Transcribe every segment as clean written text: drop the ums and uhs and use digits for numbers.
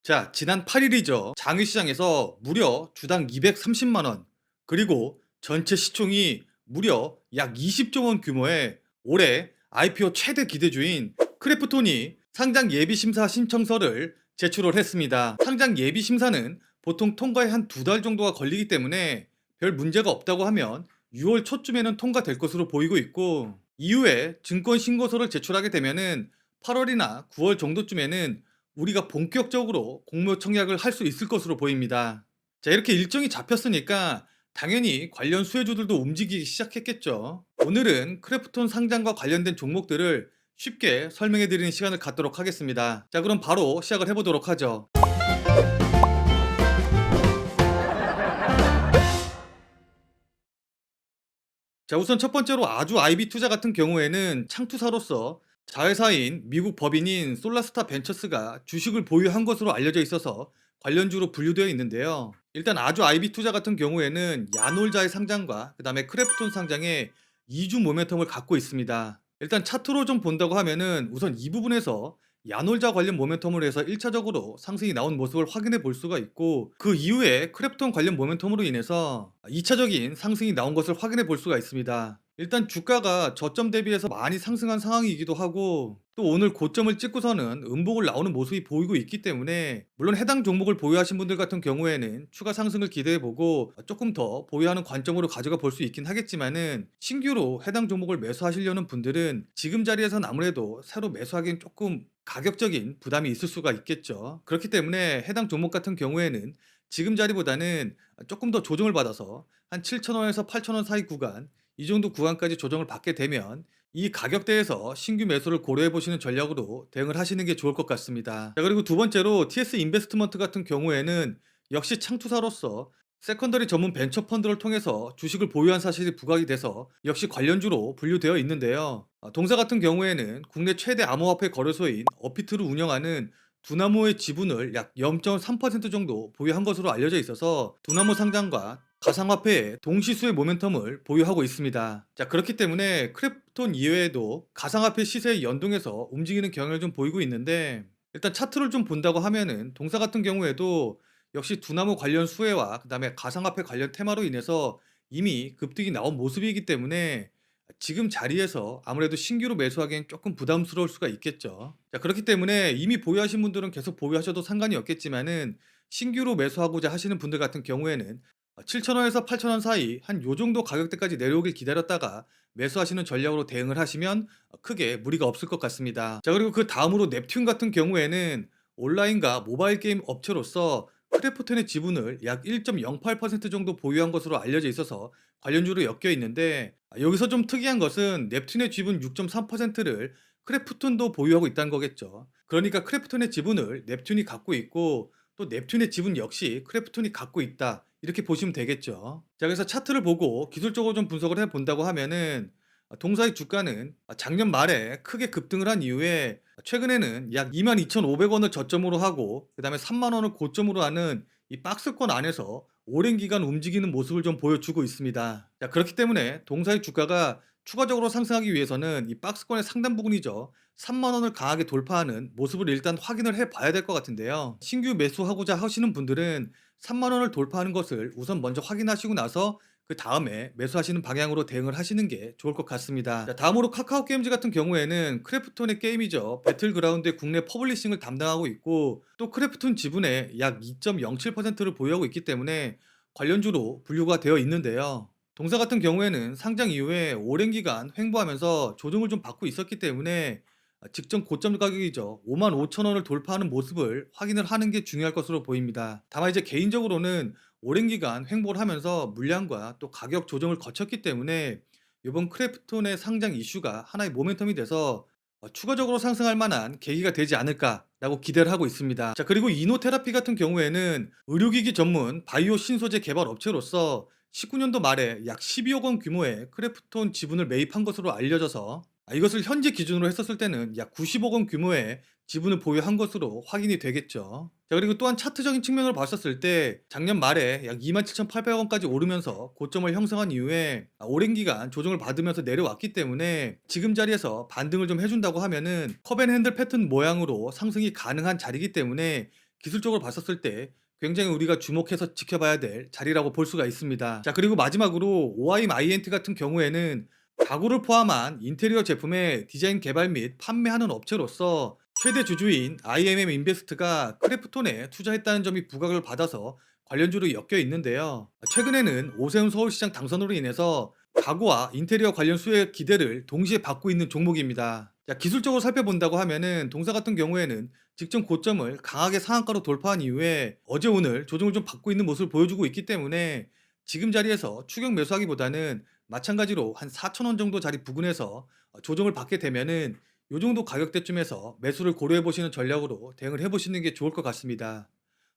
자, 지난 8일이죠. 장외시장에서 무려 주당 230만 원, 그리고 전체 시총이 무려 약 20조 원 규모의 올해 IPO 최대 기대주인 크래프톤이 상장 예비 심사 신청서를 제출을 했습니다. 상장 예비 심사는 보통 통과에 한 2달 정도가 걸리기 때문에 별 문제가 없다고 하면 6월 초쯤에는 통과될 것으로 보이고 있고, 이후에 증권 신고서를 제출하게 되면은 8월이나 9월 정도쯤에는 우리가 본격적으로 공모 청약을 할 수 있을 것으로 보입니다. 자, 이렇게 일정이 잡혔으니까 당연히 관련 수혜주들도 움직이기 시작했겠죠. 오늘은 크래프톤 상장과 관련된 종목들을 쉽게 설명해 드리는 시간을 갖도록 하겠습니다. 자, 그럼 바로 시작을 해보도록 하죠. 자, 우선 첫 번째로 아주 IB 투자 같은 경우에는 창투사로서 자회사인 미국 법인인 솔라스타 벤처스가 주식을 보유한 것으로 알려져 있어서 관련주로 분류되어 있는데요. 일단 아주 IB 투자 같은 경우에는 야놀자의 상장과 그다음에 크래프톤 상장에 이주 모멘텀을 갖고 있습니다. 일단 차트로 좀 본다고 하면은 우선 이 부분에서 야놀자 관련 모멘텀으로 해서 1차적으로 상승이 나온 모습을 확인해 볼 수가 있고, 그 이후에 크래프톤 관련 모멘텀으로 인해서 2차적인 상승이 나온 것을 확인해 볼 수가 있습니다. 일단 주가가 저점 대비해서 많이 상승한 상황이기도 하고, 또 오늘 고점을 찍고서는 음봉을 나오는 모습이 보이고 있기 때문에 물론 해당 종목을 보유하신 분들 같은 경우에는 추가 상승을 기대해보고 조금 더 보유하는 관점으로 가져가 볼 수 있긴 하겠지만은, 신규로 해당 종목을 매수하시려는 분들은 지금 자리에선 아무래도 새로 매수하기엔 조금 가격적인 부담이 있을 수가 있겠죠. 그렇기 때문에 해당 종목 같은 경우에는 지금 자리보다는 조금 더 조정을 받아서 한 7,000원에서 8,000원 사이 구간, 이 정도 구간까지 조정을 받게 되면 이 가격대에서 신규 매수를 고려해 보시는 전략으로 대응을 하시는 게 좋을 것 같습니다. 자, 그리고 두 번째로 TS 인베스트먼트 같은 경우에는 역시 창투사로서 세컨더리 전문 벤처 펀드를 통해서 주식을 보유한 사실이 부각이 돼서 역시 관련주로 분류되어 있는데요. 동사 같은 경우에는 국내 최대 암호화폐 거래소인 어피트를 운영하는 두나무의 지분을 약 0.3% 정도 보유한 것으로 알려져 있어서 두나무 상장과 가상화폐의 동시수의 모멘텀을 보유하고 있습니다. 자, 그렇기 때문에 크래프톤 이외에도 가상화폐 시세에 연동해서 움직이는 경향을 좀 보이고 있는데, 일단 차트를 좀 본다고 하면은 동사 같은 경우에도 역시 두나무 관련 수혜와 그다음에 가상화폐 관련 테마로 인해서 이미 급등이 나온 모습이기 때문에 지금 자리에서 아무래도 신규로 매수하기엔 조금 부담스러울 수가 있겠죠. 자, 그렇기 때문에 이미 보유하신 분들은 계속 보유하셔도 상관이 없겠지만은, 신규로 매수하고자 하시는 분들 같은 경우에는 7,000원에서 8,000원 사이 한 요 정도 가격대까지 내려오길 기다렸다가 매수하시는 전략으로 대응을 하시면 크게 무리가 없을 것 같습니다. 자, 그리고 그 다음으로 넵튠 같은 경우에는 온라인과 모바일 게임 업체로서 크래프톤의 지분을 약 1.08% 정도 보유한 것으로 알려져 있어서 관련주로 엮여 있는데, 여기서 좀 특이한 것은 넵튠의 지분 6.3%를 크래프톤도 보유하고 있다는 거겠죠. 그러니까 크래프톤의 지분을 넵튠이 갖고 있고, 또 넵튠의 지분 역시 크래프톤이 갖고 있다, 이렇게 보시면 되겠죠. 자, 그래서 차트를 보고 기술적으로 좀 분석을 해 본다고 하면은 동사의 주가는 작년 말에 크게 급등을 한 이후에 최근에는 약 22,500원을 저점으로 하고 그다음에 3만 원을 고점으로 하는 이 박스권 안에서 오랜 기간 움직이는 모습을 좀 보여주고 있습니다. 자, 그렇기 때문에 동사의 주가가 추가적으로 상승하기 위해서는 이 박스권의 상단 부분이죠, 3만 원을 강하게 돌파하는 모습을 일단 확인을 해 봐야 될 것 같은데요. 신규 매수하고자 하시는 분들은 3만 원을 돌파하는 것을 우선 먼저 확인하시고 나서 그 다음에 매수하시는 방향으로 대응을 하시는 게 좋을 것 같습니다. 자, 다음으로 카카오 게임즈 같은 경우에는 크래프톤의 게임이죠, 배틀그라운드의 국내 퍼블리싱을 담당하고 있고, 또 크래프톤 지분의 약 2.07%를 보유하고 있기 때문에 관련주로 분류가 되어 있는데요. 동사 같은 경우에는 상장 이후에 오랜 기간 횡보하면서 조정을 좀 받고 있었기 때문에 직전 고점 가격이죠, 55,000원을 돌파하는 모습을 확인을 하는 게 중요할 것으로 보입니다. 다만 이제 개인적으로는 오랜 기간 횡보를 하면서 물량과 또 가격 조정을 거쳤기 때문에 이번 크래프톤의 상장 이슈가 하나의 모멘텀이 돼서 추가적으로 상승할 만한 계기가 되지 않을까라고 기대를 하고 있습니다. 자, 그리고 이노테라피 같은 경우에는 의료기기 전문 바이오 신소재 개발 업체로서 19년도 말에 약 12억 원 규모의 크래프톤 지분을 매입한 것으로 알려져서, 이것을 현재 기준으로 했었을 때는 약 90억 원 규모의 지분을 보유한 것으로 확인이 되겠죠. 자, 그리고 또한 차트적인 측면으로 봤었을 때 작년 말에 약 27,800억 원까지 오르면서 고점을 형성한 이후에 오랜 기간 조정을 받으면서 내려왔기 때문에 지금 자리에서 반등을 좀 해준다고 하면은 컵앤핸들 패턴 모양으로 상승이 가능한 자리이기 때문에 기술적으로 봤었을 때 굉장히 우리가 주목해서 지켜봐야 될 자리라고 볼 수가 있습니다. 자, 그리고 마지막으로 OI 마이엔트 같은 경우에는 가구를 포함한 인테리어 제품의 디자인 개발 및 판매하는 업체로서 최대 주주인 IMM 인베스트가 크래프톤에 투자했다는 점이 부각을 받아서 관련주로 엮여 있는데요. 최근에는 오세훈 서울시장 당선으로 인해서 가구와 인테리어 관련 수혜 기대를 동시에 받고 있는 종목입니다. 자, 기술적으로 살펴본다고 하면은 동사 같은 경우에는 직전 고점을 강하게 상한가로 돌파한 이후에 어제 오늘 조정을 좀 받고 있는 모습을 보여주고 있기 때문에 지금 자리에서 추격 매수하기보다는 마찬가지로 한 4,000원 정도 자리 부근에서 조정을 받게 되면은 요 정도 가격대쯤에서 매수를 고려해 보시는 전략으로 대응을 해 보시는 게 좋을 것 같습니다.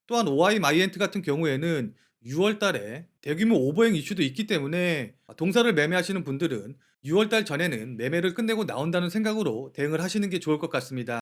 또한 OI 마이엔트 같은 경우에는 6월 달에 대규모 오버행 이슈도 있기 때문에 동사를 매매하시는 분들은 6월 달 전에는 매매를 끝내고 나온다는 생각으로 대응을 하시는 게 좋을 것 같습니다.